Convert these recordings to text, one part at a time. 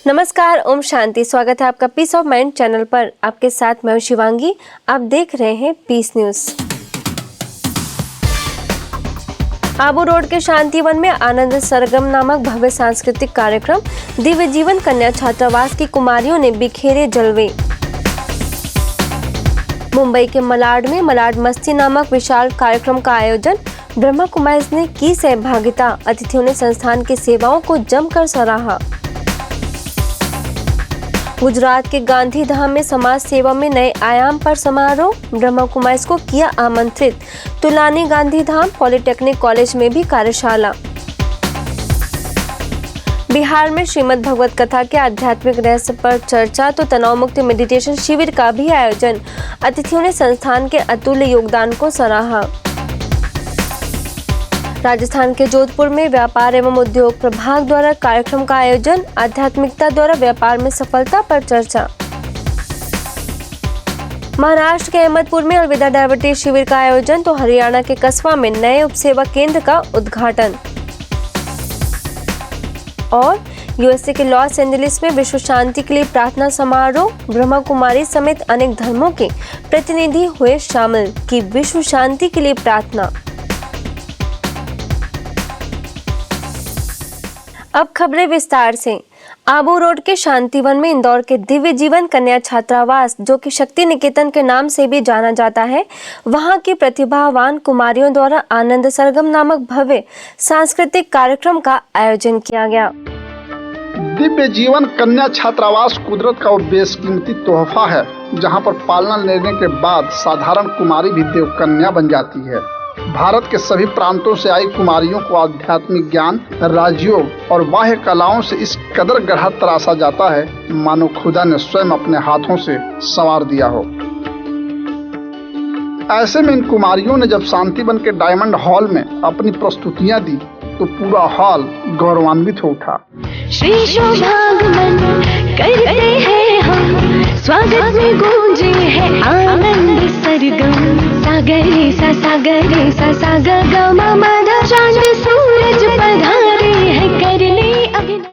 नमस्कार, ओम शांति। स्वागत है आपका पीस ऑफ माइंड चैनल पर। आपके साथ मैं हूं शिवांगी। आप देख रहे हैं पीस न्यूज। आबू रोड के शांतिवन में आनंद सरगम नामक भव्य सांस्कृतिक कार्यक्रम, दिव्य जीवन कन्या छात्रावास की कुमारियों ने बिखेरे जलवे। मुंबई के मलाड में मलाड मस्ती नामक विशाल कार्यक्रम का आयोजन, ब्रह्मा कुमारीज ने की सहभागिता। अतिथियों ने संस्थान की सेवाओं को जमकर सराहा। गुजरात के गांधी धाम में समाज सेवा में नए आयाम पर समारोह, ब्रह्मा कुमारीज को किया आमंत्रित। Tulane Gandhi Dham polytechnic college में भी कार्यशाला। बिहार में श्रीमद् भगवत कथा के आध्यात्मिक रहस्य पर चर्चा तो तनाव मुक्ति मेडिटेशन शिविर का भी आयोजन। अतिथियों ने संस्थान के अतुल्य योगदान को सराहा। राजस्थान के जोधपुर में व्यापार एवं उद्योग प्रभाग द्वारा कार्यक्रम का आयोजन, आध्यात्मिकता द्वारा व्यापार में सफलता पर चर्चा। महाराष्ट्र के अहमदपुर में अलविदा डायबिटीज शिविर का आयोजन तो हरियाणा के कस्बा में नए उपसेवा केंद्र का उद्घाटन। और यूएसए के लॉस एंजलिस में विश्व शांति के लिए प्रार्थना समारोह, ब्रह्मा कुमारी समेत अनेक धर्मों के प्रतिनिधि हुए शामिल, की विश्व शांति के लिए प्रार्थना। अब खबरें विस्तार से। आबू रोड के शांतिवन में इंदौर के दिव्य जीवन कन्या छात्रावास, जो कि शक्ति निकेतन के नाम से भी जाना जाता है, वहां की प्रतिभावान कुमारियों द्वारा आनंद सरगम नामक भव्य सांस्कृतिक कार्यक्रम का आयोजन किया गया। दिव्य जीवन कन्या छात्रावास कुदरत का वो बेशकीमती तोहफा है, जहां पर पालना लेने के बाद साधारण कुमारी भी देव कन्या बन जाती है। भारत के सभी प्रांतों से आई कुमारियों को आध्यात्मिक ज्ञान, राजयोग और बाह्य कलाओं से इस कदर गढ़ा तराशा जाता है, मानो खुदा ने स्वयं अपने हाथों से संवार दिया हो। ऐसे में इन कुमारियों ने जब शांतिवन के डायमंड हॉल में अपनी प्रस्तुतियां दी तो पूरा हॉल गौरवान्वित हो उठा। श्री शोभागमन करते हैं हम, स्वागत में गूंजे है आनंद सरगम। सागरे सा सागरे सा सागर गमा मदा, चांद सूरज पधारे हैं करने अभिनय।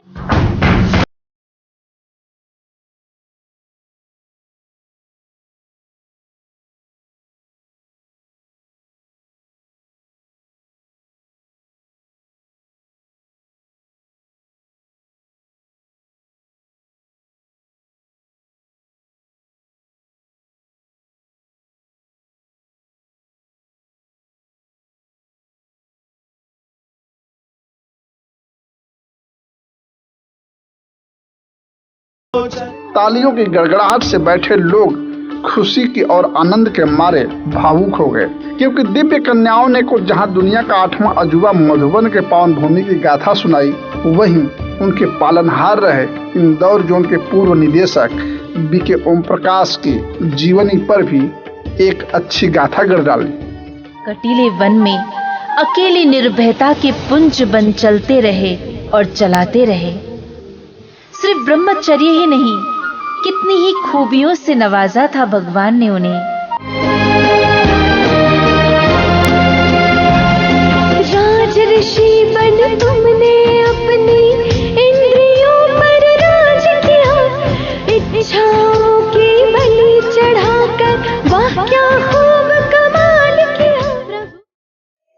तालियों की गड़गड़ाहट से बैठे लोग खुशी की और आनंद के मारे भावुक हो गए, क्योंकि दिव्य कन्याओं ने को जहां दुनिया का 8वां अजूबा मधुबन के पावन भूमि की गाथा सुनाई, वहीं उनके पालनहार रहे इंदौर जोन के पूर्व निदेशक बीके ओम प्रकाश की जीवनी पर भी एक अच्छी गाथा गढ़ डाली। कटीले वन में अकेली निर्भयता के पुंज बन चलते रहे और चलाते रहे। सिर्फ ब्रह्मचर्य ही नहीं, कितनी ही खूबियों से नवाजा था भगवान ने उन्हें। राज ऋषि बन तुमने अपनी इंद्रियों पर राज किया, इच्छाओं की बलि चढ़ाकर वाह क्या खूब कमाल किया।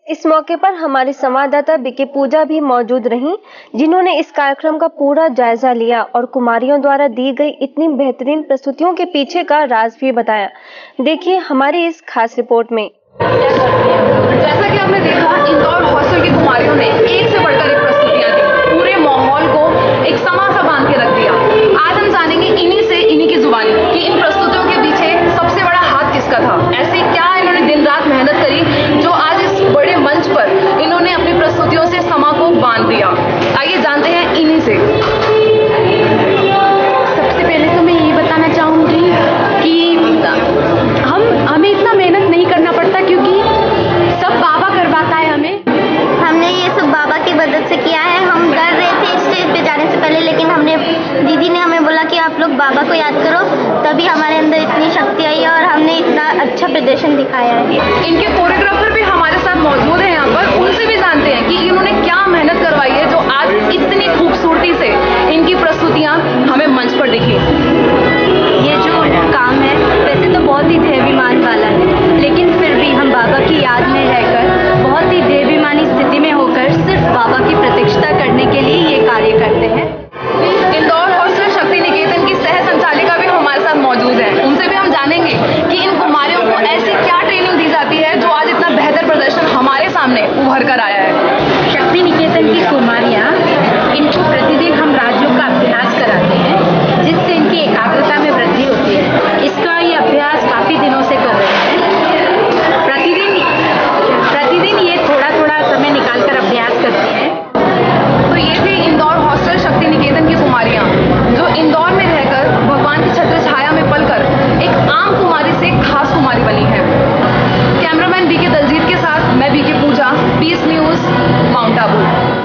इस मौके पर हमारी संवाददाता बीके पूजा भी मौजूद रहीं, जिन्होंने इस कार्यक्रम का पूरा जायजा लिया और कुमारियों द्वारा दी गई इतनी बेहतरीन प्रस्तुतियों के पीछे का राज भी बताया। देखिए हमारी इस खास रिपोर्ट में। जैसा कि आपने देखा, इंदौर हॉस्टल की कुमारियों ने एक से बढ़कर एक प्रस्तुतियां दी, पूरे माहौल को एक समा सा बांध के रख दिया। आज हम जानेंगे इन्हीं से, इन्हीं की जुबानी, कि इन प्रस्तुतियों के पीछे सबसे बड़ा हाथ किसका था। ऐसे क्या इन्होंने दिन रात मेहनत करी जो आज इस बड़े मंच पर इन्होंने अपनी प्रस्तुतियों से समा को बांध दिया। आइए जानते हैं इन्हीं से। सबसे पहले तो मैं ये बताना चाहूंगी कि हमें इतना मेहनत नहीं करना पड़ता, क्योंकि सब बाबा करवाता है हमें। हमने ये सब बाबा की मदद से किया है। हम डर रहे थे स्टेज पे जाने से पहले, लेकिन दीदी ने हमें बोला कि आप लोग बाबा को याद करो, तभी हमारे अंदर इतनी शक्ति आई है और हमने इतना अच्छा प्रदर्शन दिखाया है। इनके कोरियोग्राफर भी हमारे साथ मौजूद हैं यहाँ पर, उनसे भी जानते हैं कि इन्होंने क्या मेहनत करवाई है जो आज इतनी खूबसूरती से इनकी प्रस्तुतियाँ उभर कर आया है। शक्ति निकेतन की कुमारियाँ, इनको प्रतिदिन हम राज्यों का अभ्यास कराते हैं, जिससे इनकी एकाग्रता में वृद्धि होती है। इसका ये अभ्यास काफी दिनों से कर रहे हैं। प्रतिदिन ये थोड़ा थोड़ा समय निकाल कर अभ्यास करती हैं। तो ये थी इंदौर हॉस्टल शक्ति निकेतन की कुमारियाँ, जो इंदौर में रहकर भगवान की छत्र छाया में पलकर एक आम कुमारी से एक खास कुमारी बनी है। कैमरामैन बीके दलजीत के साथ मैं BK Pooja, peace news, Mount Abu.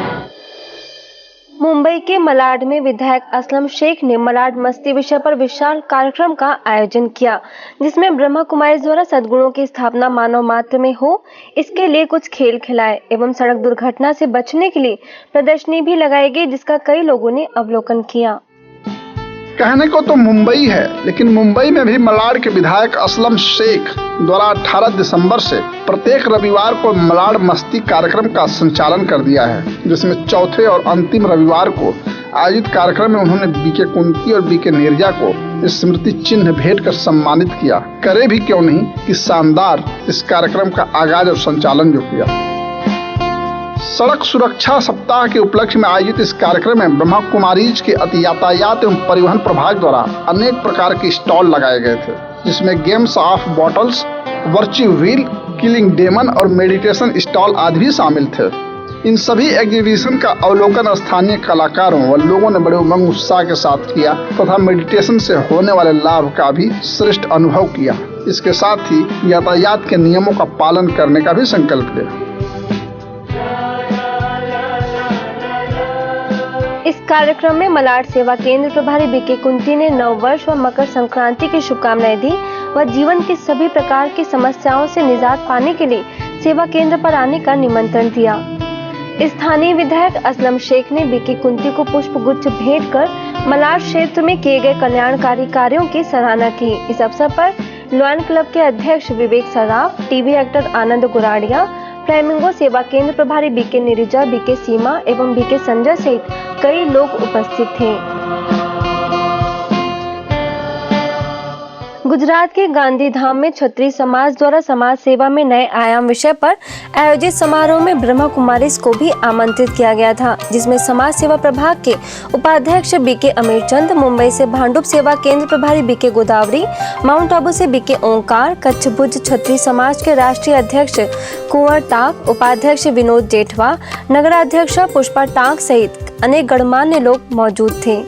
Mumbai के मलाड में विधायक असलम शेख ने मलाड मस्ती विषय पर विशाल कार्यक्रम का आयोजन किया, जिसमें ब्रह्मा कुमारी द्वारा सद्गुणों की स्थापना मानव मात्र में हो, इसके लिए कुछ खेल खिलाए एवं सड़क दुर्घटना से बचने के लिए प्रदर्शनी भी लगाई गई, जिसका कई लोगों ने अवलोकन किया। कहने को तो मुंबई है, लेकिन मुंबई में भी मलाड के विधायक असलम शेख द्वारा 18 दिसंबर से प्रत्येक रविवार को मलाड मस्ती कार्यक्रम का संचालन कर दिया है, जिसमें चौथे और अंतिम रविवार को आयोजित कार्यक्रम में उन्होंने बीके कुंती और बीके नीरजा को स्मृति चिन्ह भेंट कर सम्मानित किया। करे भी क्यों नहीं कि शानदार इस कार्यक्रम का आगाज और संचालन जो किया। सड़क सुरक्षा सप्ताह के उपलक्ष्य में आयोजित इस कार्यक्रम में ब्रह्मा कुमारीज के अति यातायात एवं परिवहन प्रभाग द्वारा अनेक प्रकार के स्टॉल लगाए गए थे, जिसमें games of bottles, virtue wheel, killing demon और मेडिटेशन स्टॉल आदि भी शामिल थे। इन सभी एग्जीबिशन का अवलोकन स्थानीय कलाकारों व लोगों ने बड़े उमंग उत्साह के साथ किया तथा मेडिटेशन से होने वाले लाभ का भी श्रेष्ठ अनुभव किया। इसके साथ ही यातायात के नियमों का पालन करने का भी संकल्प लिया। इस कार्यक्रम में मलाड सेवा केंद्र प्रभारी बीके कुंती ने नव वर्ष व मकर संक्रांति की शुभकामनाएं दी व जीवन की सभी प्रकार की समस्याओं से निजात पाने के लिए सेवा केंद्र पर आने का निमंत्रण दिया। स्थानीय विधायक असलम शेख ने बीके कुंती को पुष्प गुच्छ भेंट कर मलाड क्षेत्र में किए गए कल्याणकारी कार्यों की सराहना की। इस अवसर पर लॉयन क्लब के अध्यक्ष विवेक सराफ, टीवी एक्टर आनंद गुराड़िया, फ्लेमिंगो सेवा केंद्र प्रभारी बीके नीरजा, बीके सीमा एवं बीके संजय सहित कई लोग उपस्थित थे। गुजरात के गांधी धाम में क्षत्रिय समाज द्वारा समाज सेवा में नए आयाम विषय पर आयोजित समारोह में ब्रह्मा कुमारीज को भी आमंत्रित किया गया था, जिसमें समाज सेवा प्रभाग के उपाध्यक्ष बीके अमीरचंद, मुंबई से भांडुप सेवा केंद्र प्रभारी बीके गोदावरी, माउंट आबू से बीके ओंकार, कच्छ भुज क्षत्रिय समाज के राष्ट्रीय अध्यक्ष कुंवर टाक, उपाध्यक्ष विनोद जेठवा, नगराध्यक्ष पुष्पा टाक सहित अनेक गणमान्य लोग मौजूद थे।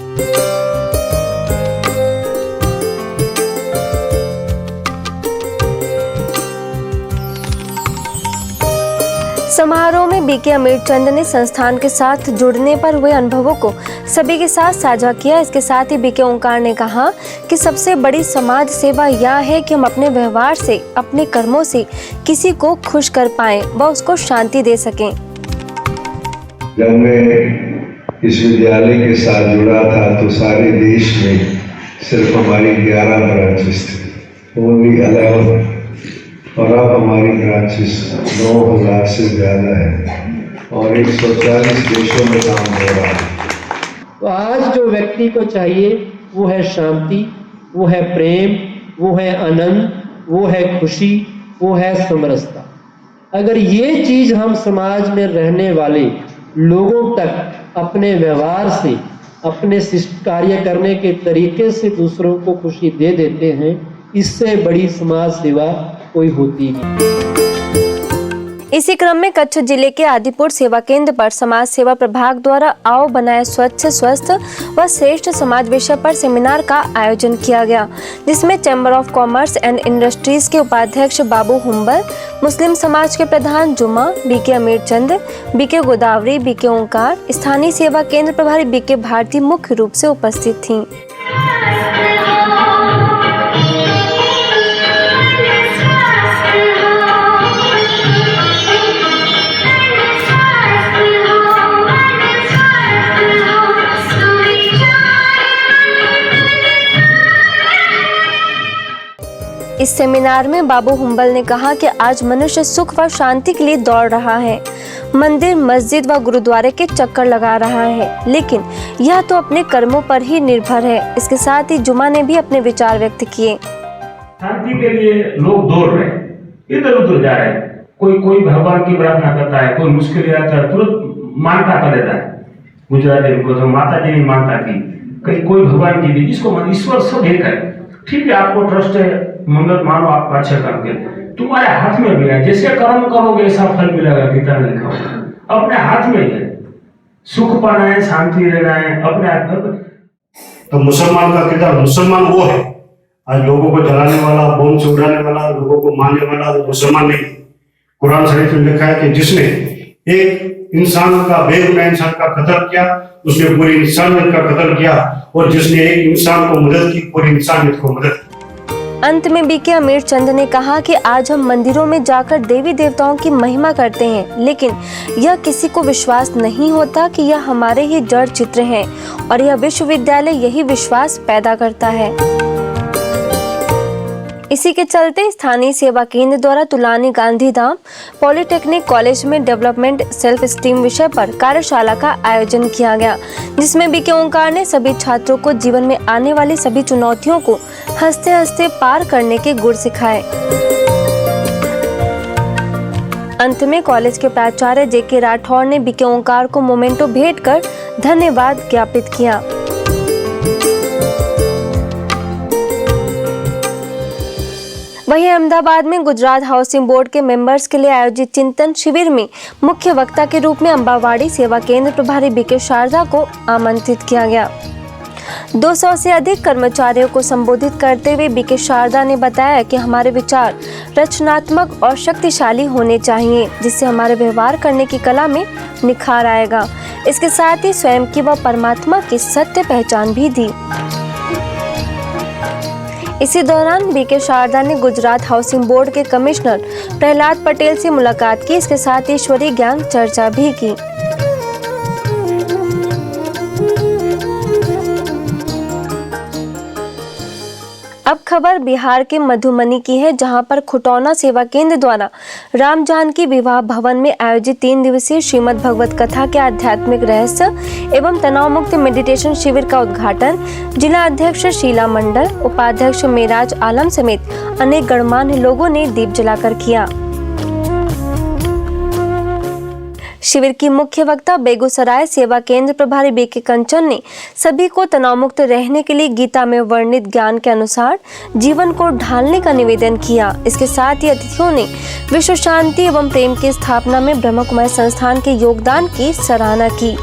समारोह में बीके अमीरचंद ने संस्थान के साथ जुड़ने पर हुए अनुभवों को सभी के साथ साझा किया। इसके साथ ही बीके ओंकार ने कहा कि सबसे बड़ी समाज सेवा यह है कि हम अपने व्यवहार से, अपने कर्मों से किसी को खुश कर पाएं व उसको शांति दे सकें। जब मैं इस विद्यालय के साथ जुड़ा था तो सारे देश में सिर्फ हमारी 11 ब्रांचेस थी, ओनली 11, और अब हमारी ब्रांचेस 9,000 से ज़्यादा है और 140 देशों में काम हो रहा है। तो आज जो व्यक्ति को चाहिए वो है शांति, वो है प्रेम, वो है आनंद, वो है खुशी, वो है समरसता। अगर ये चीज़ हम समाज में रहने वाले लोगों तक अपने व्यवहार से, अपने कार्य करने के तरीके से दूसरों को खुशी दे देते हैं, इससे बड़ी समाज सेवा कोई होती नहीं। इसी क्रम में कच्छ जिले के आदिपुर सेवा केंद्र पर समाज सेवा प्रभाग द्वारा आओ बनाए स्वच्छ, स्वस्थ व श्रेष्ठ समाज विषय पर सेमिनार का आयोजन किया गया, जिसमें chamber of commerce and industries के उपाध्यक्ष बाबू हुम्बर, मुस्लिम समाज के प्रधान Juma, BK Amirchand, BK Godavari, BK Omkar, स्थानीय सेवा केंद्र प्रभारी बीके भारती मुख्य रूप से उपस्थित थीं। इस सेमिनार में बाबू हुम्बल ने कहा कि आज मनुष्य सुख व शांति के लिए दौड़ रहा है, मंदिर, मस्जिद व गुरुद्वारे के चक्कर लगा रहा है, लेकिन यह तो अपने कर्मों पर ही निर्भर है। इसके साथ ही जुमा ने भी अपने विचार व्यक्त किए। शांति के लिए लोग दौड़ रहे हैं, इधर उधर जा रहे हैं, कोई भगवान की प्रार्थना करता है, कोई मुश्किल आता है तुरंत मानता कर देता है। गुजराती को तो माता जी ने मानता की, कहीं कोई भगवान की भी, जिसको मन ईश्वर सब एक है। ठीक है, आपको ट्रस्ट है, मंगल मानो आपका अच्छा काम के, तुम्हारे हाथ में भी है, जैसे कर्म करोगे ऐसा फल मिलेगा। गीता में लिखा हुआ अपने हाथ में है, सुख पाना है, शांति रहना है अपने हाथ में। तो मुसलमान का किरदार, मुसलमान वो है आज लोगों को जलाने वाला, बम से उड़ाने वाला, लोगों को मारने वाला, वो मुसलमान नहीं। कुरान शरीफ में लिखा है कि जिसने एक इंसान का, बेगुनाह इंसान का कत्ल किया, उसने पूरी इंसानियत का कत्ल किया, और जिसने एक इंसान को मदद की, पूरी इंसानियत को मदद की। अंत में बीके अमीर चंद ने कहा कि आज हम मंदिरों में जाकर देवी देवताओं की महिमा करते हैं, लेकिन यह किसी को विश्वास नहीं होता कि यह हमारे ही जड़ चित्र हैं और यह विश्वविद्यालय यही विश्वास पैदा करता है। इसी के चलते स्थानीय सेवा केंद्र द्वारा Tulane Gandhi Dham polytechnic college में डेवलपमेंट सेल्फ स्टीम विषय पर कार्यशाला का आयोजन किया गया, जिसमें बीके ओंकार ने सभी छात्रों को जीवन में आने वाली सभी चुनौतियों को हंसते हंसते पार करने के गुर सिखाए। अंत में कॉलेज के प्राचार्य जेके राठौर ने बीके ओंकार को मोमेंटो भेंट कर धन्यवाद ज्ञापित किया। वहीं अहमदाबाद में गुजरात हाउसिंग बोर्ड के मेंबर्स के लिए आयोजित चिंतन शिविर में मुख्य वक्ता के रूप में अंबावाड़ी सेवा केंद्र प्रभारी बीके शारदा को आमंत्रित किया गया। 200 से अधिक कर्मचारियों को संबोधित करते हुए बीके शारदा ने बताया कि हमारे विचार रचनात्मक और शक्तिशाली होने चाहिए, जिससे हमारे व्यवहार करने की कला में निखार आएगा। इसके साथ ही स्वयं की व परमात्मा की सत्य पहचान भी दी। इसी दौरान बीके शारदा ने गुजरात हाउसिंग बोर्ड के कमिश्नर प्रहलाद पटेल से मुलाकात की। इसके साथ ईश्वरीय ज्ञान चर्चा भी की। अब खबर बिहार के मधुबनी की है, जहां पर खुटौना सेवा केंद्र द्वारा राम जानकी विवाह भवन में आयोजित 3 दिवसीय श्रीमद् भगवत कथा के आध्यात्मिक रहस्य एवं तनाव मुक्त मेडिटेशन शिविर का उद्घाटन जिला अध्यक्ष शीला मंडल, उपाध्यक्ष मेराज आलम समेत अनेक गणमान्य लोगों ने दीप जलाकर किया। शिविर की मुख्य वक्ता बेगूसराय सेवा केंद्र प्रभारी बीके कंचन ने सभी को तनाव मुक्त रहने के लिए गीता में वर्णित ज्ञान के अनुसार जीवन को ढालने का निवेदन किया। इसके साथ ही अतिथियों ने विश्व शांति एवं प्रेम की स्थापना में ब्रह्म कुमारी संस्थान के योगदान की सराहना की।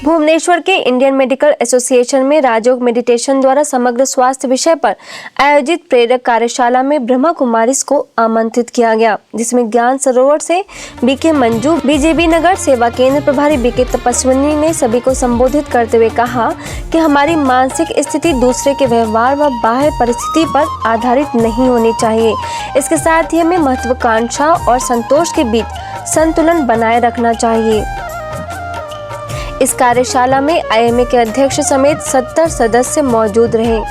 भुवनेश्वर के इंडियन मेडिकल एसोसिएशन में राजयोग मेडिटेशन द्वारा समग्र स्वास्थ्य विषय पर आयोजित प्रेरक कार्यशाला में ब्रह्मा कुमारीज को आमंत्रित किया गया, जिसमें ज्ञान सरोवर से बीके मंजू, बीजेबी नगर सेवा केंद्र प्रभारी बीके तपस्विनी ने सभी को संबोधित करते हुए कहा कि हमारी मानसिक स्थिति दूसरे के व्यवहार व बाह्य परिस्थिति पर आधारित नहीं होनी चाहिए। इसके साथ ही हमें महत्वाकांक्षा और संतोष के बीच संतुलन बनाए रखना चाहिए। इस कार्यशाला में आईएमए के अध्यक्ष समेत 70 सदस्य मौजूद रहे।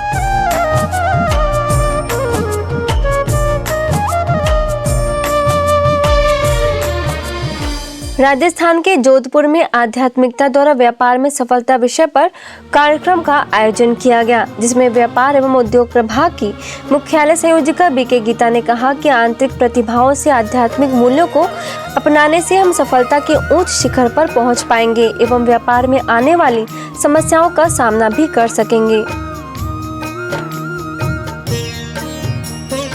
राजस्थान के जोधपुर में आध्यात्मिकता द्वारा व्यापार में सफलता विषय पर कार्यक्रम का आयोजन किया गया, जिसमें व्यापार एवं उद्योग प्रभाग की मुख्यालय संयोजिका बीके गीता ने कहा कि आंतरिक प्रतिभाओं से आध्यात्मिक मूल्यों को अपनाने से हम सफलता के उच्च शिखर पर पहुंच पाएंगे एवं व्यापार में आने वाली समस्याओं का सामना भी कर सकेंगे।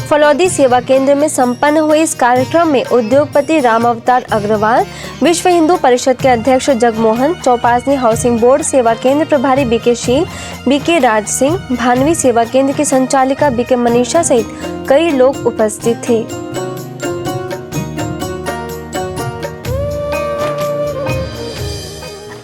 फलौदी सेवा केंद्र में संपन्न हुए इस कार्यक्रम में उद्योगपति राम अवतार अग्रवाल, विश्व हिंदू परिषद के अध्यक्ष जगमोहन, चौपासनी हाउसिंग बोर्ड सेवा केंद्र प्रभारी बीके शील, बीके राज सिंह, भानवी सेवा केंद्र की संचालिका बीके मनीषा सहित कई लोग उपस्थित थे।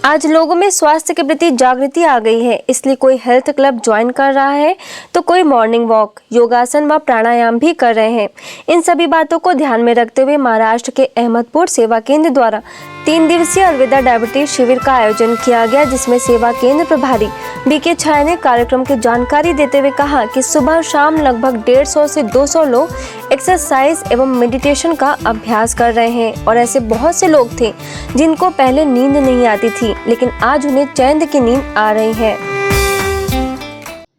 आज लोगों में स्वास्थ्य के प्रति जागृति आ गई है, इसलिए कोई हेल्थ क्लब ज्वाइन कर रहा है तो कोई मॉर्निंग वॉक, योगासन व प्राणायाम भी कर रहे हैं। इन सभी बातों को ध्यान में रखते हुए महाराष्ट्र के अहमदपुर सेवा केंद्र द्वारा 3 दिवसीय अलविदा डायबिटीज शिविर का आयोजन किया गया, जिसमें सेवा केंद्र प्रभारी बीके छाया ने कार्यक्रम की जानकारी देते हुए कहा कि सुबह शाम लगभग 150 से 200 लोग एक्सरसाइज एवं मेडिटेशन का अभ्यास कर रहे हैं और ऐसे बहुत से लोग थे जिनको पहले नींद नहीं आती थी, लेकिन आज उन्हें चैन की नींद आ रही है।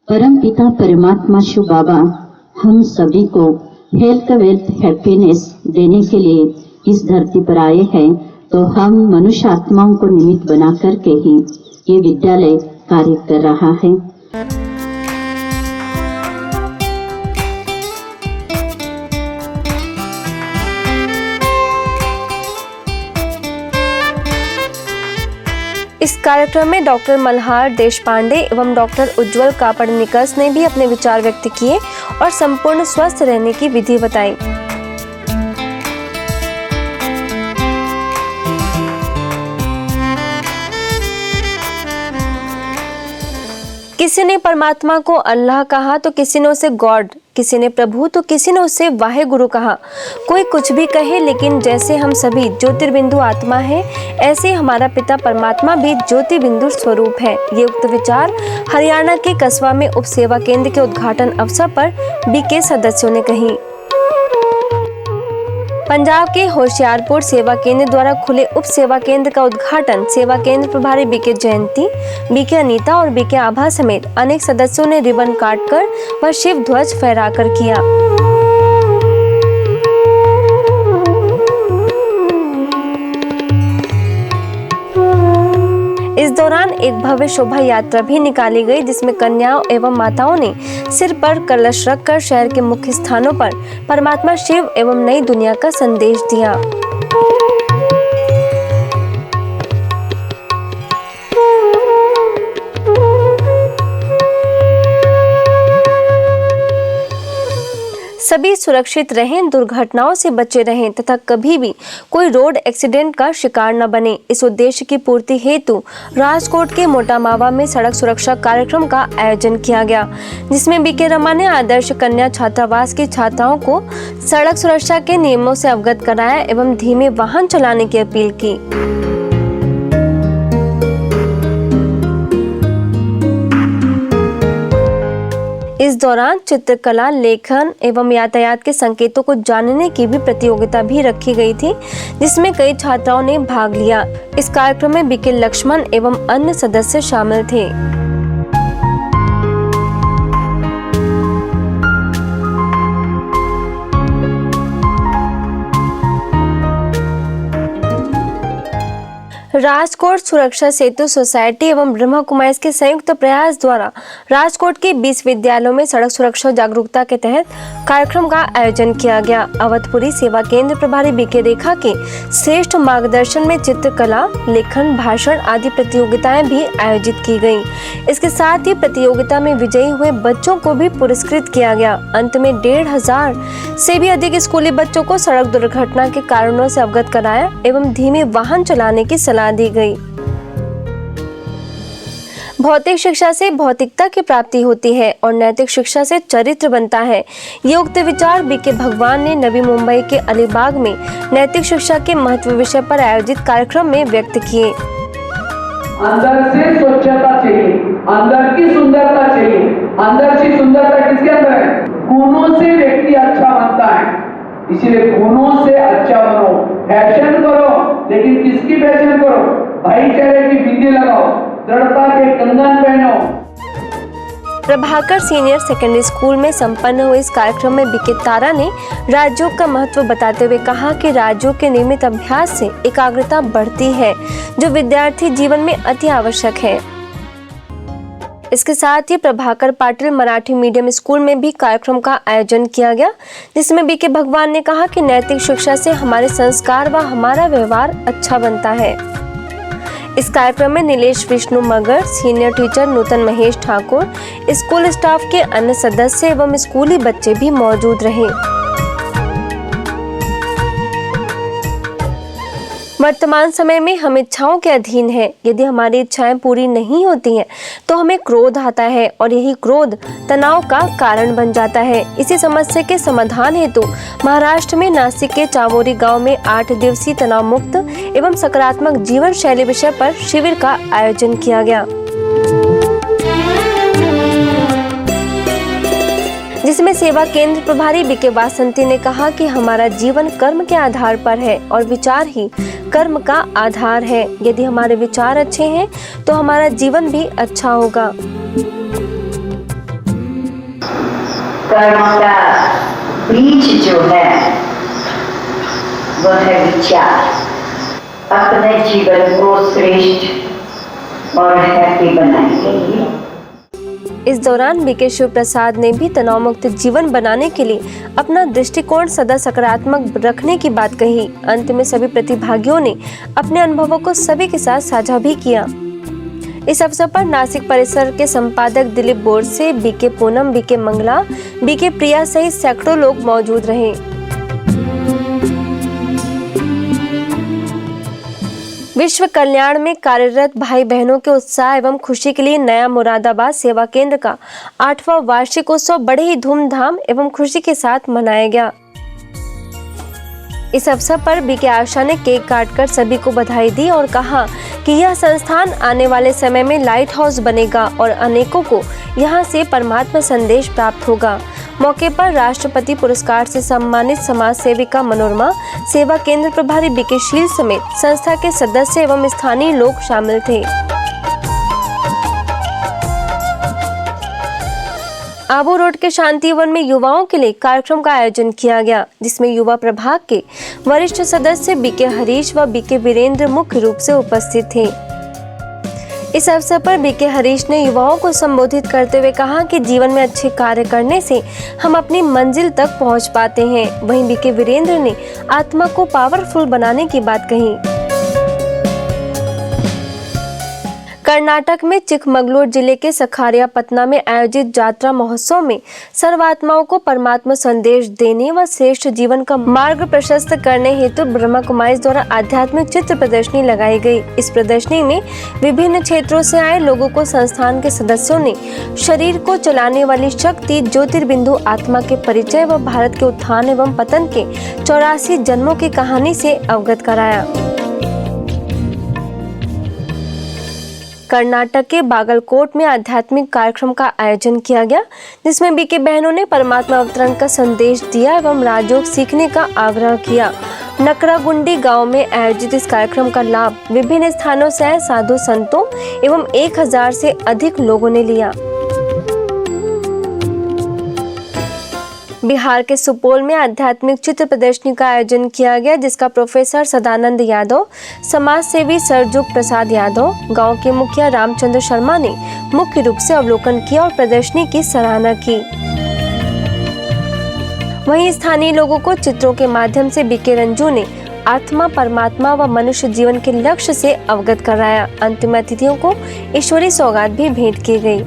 परम पिता परमात्मा शिव बाबा हम सभी को हेल्थ वेल्थ हैप्पीनेस देने के लिए इस धरती पर आए हैं, तो हम मनुष्य आत्माओं को निमित्त बना करके ही ये विद्यालय कार्य कर रहा है। इस कार्यक्रम में डॉक्टर मल्हार देशपांडे एवं डॉक्टर उज्जवल कापड़निकस ने भी अपने विचार व्यक्त किए और संपूर्ण स्वस्थ रहने की विधि बताई। किसी ने परमात्मा को अल्लाह कहा तो किसी ने उसे गॉड, किसी ने प्रभु तो किसी ने उसे वाहे गुरु कहा। कोई कुछ भी कहे, लेकिन जैसे हम सभी ज्योतिर्बिंदु आत्मा है, ऐसे हमारा पिता परमात्मा भी ज्योति बिंदु स्वरूप है। ये उक्त विचार हरियाणा के कस्बा में उप सेवा केंद्र के उद्घाटन अवसर पर बीके सदस्यों ने कही। पंजाब के होशियारपुर सेवा केंद्र द्वारा खुले उप सेवा केंद्र का उद्घाटन सेवा केंद्र प्रभारी बीके जयंती, बीके अनीता और बीके आभा समेत अनेक सदस्यों ने रिबन काटकर व शिव ध्वज फहराकर किया। इस दौरान एक भव्य शोभा यात्रा भी निकाली गई, जिसमें कन्याओं एवं माताओं ने सिर पर कलश रखकर शहर के मुख्य स्थानों पर परमात्मा शिव एवं नई दुनिया का संदेश दिया। सभी सुरक्षित रहें, दुर्घटनाओं से बचे रहें तथा कभी भी कोई रोड एक्सीडेंट का शिकार न बने। इस उद्देश्य की पूर्ति हेतु राजकोट के मोटामावा में सड़क सुरक्षा कार्यक्रम का आयोजन किया गया, जिसमें बीके रमा ने आदर्श कन्या छात्रावास की छात्राओं को सड़क सुरक्षा के नियमों से अवगत कराया एवं धीमे वाहन चलाने की अपील की। इस दौरान चित्रकला, लेखन एवं यातायात के संकेतों को जानने की भी प्रतियोगिता भी रखी गई थी, जिसमें कई छात्राओं ने भाग लिया। इस कार्यक्रम में बीके लक्ष्मण एवं अन्य सदस्य शामिल थे। राजकोट सुरक्षा सेतु सोसाइटी एवं ब्रह्मा कुमारीज के संयुक्त प्रयास द्वारा राजकोट के 20 विद्यालयों में सड़क सुरक्षा जागरूकता के तहत कार्यक्रम का आयोजन किया गया। अवधपुरी सेवा केंद्र प्रभारी बीके रेखा के श्रेष्ठ मार्गदर्शन में चित्रकला, लेखन, भाषण आदि प्रतियोगिताएं भी आयोजित की गयी। इसके साथ ही प्रतियोगिता में विजयी हुए बच्चों को भी पुरस्कृत किया गया। अंत में 1,500 से भी अधिक स्कूली बच्चों को सड़क दुर्घटना के कारणों से अवगत कराया एवं धीमे वाहन चलाने की सलाह दी गई। भौतिक शिक्षा से भौतिकता की प्राप्ति होती है और नैतिक शिक्षा से चरित्र बनता है। ये उक्त विचार बीके भगवान ने नवी मुंबई के अलीबाग में नैतिक शिक्षा के महत्व विषय पर आयोजित कार्यक्रम में व्यक्त किए। अंदर से स्वच्छता चाहिए, अंदर की सुंदरता चाहिए। अंदर से सुंदरता किसके अंदर है? गुणों से व्यक्ति अच्छा बनता है, इसीलिए गुणों से अच्छा बनो। फैशन करो, लेकिन किसकी फैशन करो? भाईचारे की बिंदी लगाओ, दृढ़ता के कंगन पहनो। प्रभाकर सीनियर सेकेंडरी स्कूल में संपन्न हुए इस कार्यक्रम में बीके तारा ने राजयोग का महत्व बताते हुए कहा कि राजयोग के नियमित अभ्यास से एकाग्रता बढ़ती है, जो विद्यार्थी जीवन में अति आवश्यक है। इसके साथ ही प्रभाकर पाटिल मराठी मीडियम स्कूल में भी कार्यक्रम का आयोजन किया गया, जिसमें बीके भगवान ने कहा कि नैतिक शिक्षा से हमारे संस्कार व हमारा व्यवहार अच्छा बनता है। इस कार्यक्रम में नीलेश विष्णु मगर, सीनियर टीचर नूतन महेश ठाकुर, स्कूल स्टाफ के अन्य सदस्य एवं स्कूली बच्चे भी मौजूद रहे। वर्तमान समय में हम इच्छाओं के अधीन हैं। यदि हमारी इच्छाएं पूरी नहीं होती हैं तो हमें क्रोध आता है और यही क्रोध तनाव का कारण बन जाता है। इसी समस्या के समाधान हेतु महाराष्ट्र में नासिक के चावोरी गांव में 8 दिवसीय तनाव मुक्त एवं सकारात्मक जीवन शैली विषय पर शिविर का आयोजन किया गया, जिसमें सेवा केंद्र प्रभारी बीके वासंती ने कहा कि हमारा जीवन कर्म के आधार पर है और विचार ही कर्म का आधार है। यदि हमारे विचार अच्छे हैं तो हमारा जीवन भी अच्छा होगा। कर्म का बीज जो है वह है विचार। अपने जीवन को श्रेष्ठ और हैप्पी बनाएंगे। इस दौरान बीके शिव प्रसाद ने भी तनाव मुक्त जीवन बनाने के लिए अपना दृष्टिकोण सदा सकारात्मक रखने की बात कही। अंत में सभी प्रतिभागियों ने अपने अनुभवों को सभी के साथ साझा भी किया। इस अवसर पर नासिक परिसर के संपादक Dilip Borse, BK Poonam, BK Mangala, BK Priya सहित सैकड़ों लोग मौजूद रहे। विश्व कल्याण में कार्यरत भाई बहनों के उत्साह एवं खुशी के लिए नया मुरादाबाद सेवा केंद्र का 8वां वार्षिकोत्सव बड़े ही धूमधाम एवं खुशी के साथ मनाया गया। इस अवसर पर बीके आशा ने केक काटकर सभी को बधाई दी और कहा कि यह संस्थान आने वाले समय में लाइट हाउस बनेगा और अनेकों को यहां से परमात्मा संदेश प्राप्त होगा। मौके पर राष्ट्रपति पुरस्कार से सम्मानित समाज सेविका मनोरमा, सेवा केंद्र प्रभारी बीके शील समेत संस्था के सदस्य एवं स्थानीय लोग शामिल थे। आबू रोड के शांतिवन में युवाओं के लिए कार्यक्रम का आयोजन किया गया, जिसमें युवा प्रभाग के वरिष्ठ सदस्य बीके हरीश व बीके वीरेंद्र मुख्य रूप से उपस्थित थे। इस अवसर पर बीके हरीश ने युवाओं को संबोधित करते हुए कहा कि जीवन में अच्छे कार्य करने से हम अपनी मंजिल तक पहुंच पाते हैं। वहीं बीके वीरेंद्र ने आत्मा को पावरफुल बनाने की बात कही। कर्नाटक में चिकमगलूर जिले के सखारियापटना में आयोजित जात्रा महोत्सव में सर्वात्माओं को परमात्मा संदेश देने व श्रेष्ठ जीवन का मार्ग प्रशस्त करने हेतु ब्रह्मा कुमारी द्वारा आध्यात्मिक चित्र प्रदर्शनी लगाई गई। इस प्रदर्शनी में विभिन्न क्षेत्रों से आए लोगों को संस्थान के सदस्यों ने शरीर को चलाने वाली शक्ति, ज्योतिर्बिंदु आत्मा के परिचय व भारत के उत्थान एवं पतन के 84 जन्मों की कहानी से अवगत कराया। कर्नाटक के बागलकोट में आध्यात्मिक कार्यक्रम का आयोजन किया गया, जिसमें बीके बहनों ने परमात्मा अवतरण का संदेश दिया एवं राजयोग सीखने का आग्रह किया। नकरागुंडी गांव में आयोजित इस कार्यक्रम का लाभ विभिन्न स्थानों से आए साधु संतों एवं 1000 से अधिक लोगों ने लिया। बिहार के सुपौल में आध्यात्मिक चित्र प्रदर्शनी का आयोजन किया गया, जिसका प्रोफेसर सदानंद यादव, समाज सेवी सरजुग प्रसाद यादव, गांव के मुखिया रामचंद्र शर्मा ने मुख्य रूप से अवलोकन किया और प्रदर्शनी की सराहना की। वहीं स्थानीय लोगों को चित्रों के माध्यम से बीके रंजू ने आत्मा, परमात्मा व मनुष्य जीवन के लक्ष्य से अवगत कराया। अंतिम अतिथियों को ईश्वरीय सौगात भी भेंट की गई।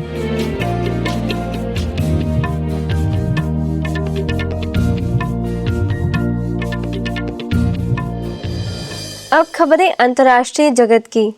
अब खबरें अंतर्राष्ट्रीय जगत की।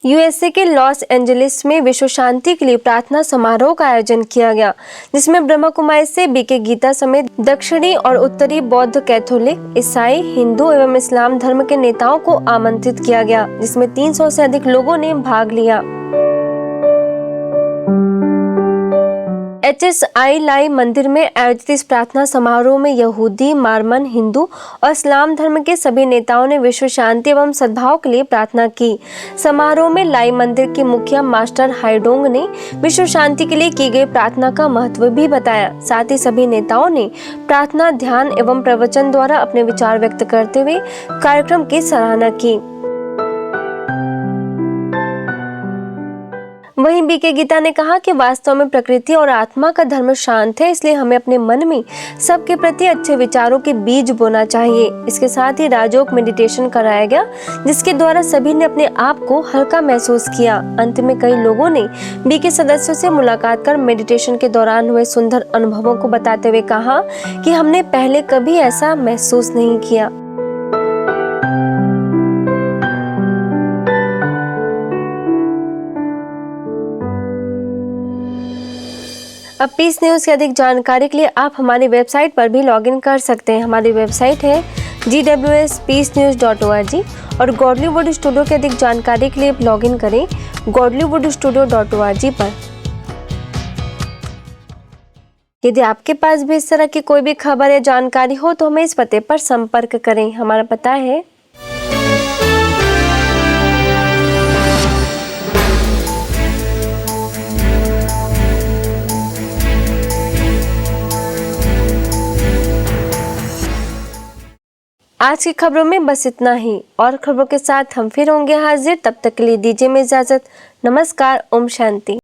यूएसए के लॉस एंजलिस में विश्व शांति के लिए प्रार्थना समारोह का आयोजन किया गया, जिसमें ब्रह्मा कुमारी से बीके गीता समेत दक्षिणी और उत्तरी बौद्ध, कैथोलिक, ईसाई, हिंदू एवं इस्लाम धर्म के नेताओं को आमंत्रित किया गया, जिसमें 300 से अधिक लोगों ने भाग लिया। HSI लाई मंदिर में आयोजित इस प्रार्थना समारोह में यहूदी, मार्मन, हिंदू और इस्लाम धर्म के सभी नेताओं ने विश्व शांति एवं सद्भाव के लिए प्रार्थना की। समारोह में लाई मंदिर के मुखिया मास्टर हाइडोंग ने विश्व शांति के लिए की गई प्रार्थना का महत्व भी बताया। साथ ही सभी नेताओं ने प्रार्थना, ध्यान एवं प्रवचन द्वारा अपने विचार व्यक्त करते हुए कार्यक्रम की सराहना की। वहीं बीके गीता ने कहा कि वास्तव में प्रकृति और आत्मा का धर्म शांत है, इसलिए हमें अपने मन में सबके प्रति अच्छे विचारों के बीज बोना चाहिए। इसके साथ ही राजयोग मेडिटेशन कराया गया, जिसके द्वारा सभी ने अपने आप को हल्का महसूस किया। अंत में कई लोगों ने बीके सदस्यों से मुलाकात कर मेडिटेशन के दौरान हुए सुंदर अनुभवों को बताते हुए कहा कि हमने पहले कभी ऐसा महसूस नहीं किया। अब पीस न्यूज़ की अधिक जानकारी के लिए आप हमारी वेबसाइट पर भी लॉगिन कर सकते हैं। हमारी वेबसाइट है gwspeacenews.org और गॉडलीवुड स्टूडियो की अधिक जानकारी के लिए लॉगिन करें godlywoodstudio.org पर। यदि आपके पास भी इस तरह की कोई भी खबर या जानकारी हो तो हमें इस पते पर संपर्क करें। हमारा पता है आज की खबरों में बस इतना ही। और खबरों के साथ हम फिर होंगे हाजिर। तब तक के लिए दीजिए में इजाजत। नमस्कार। ओम शांति।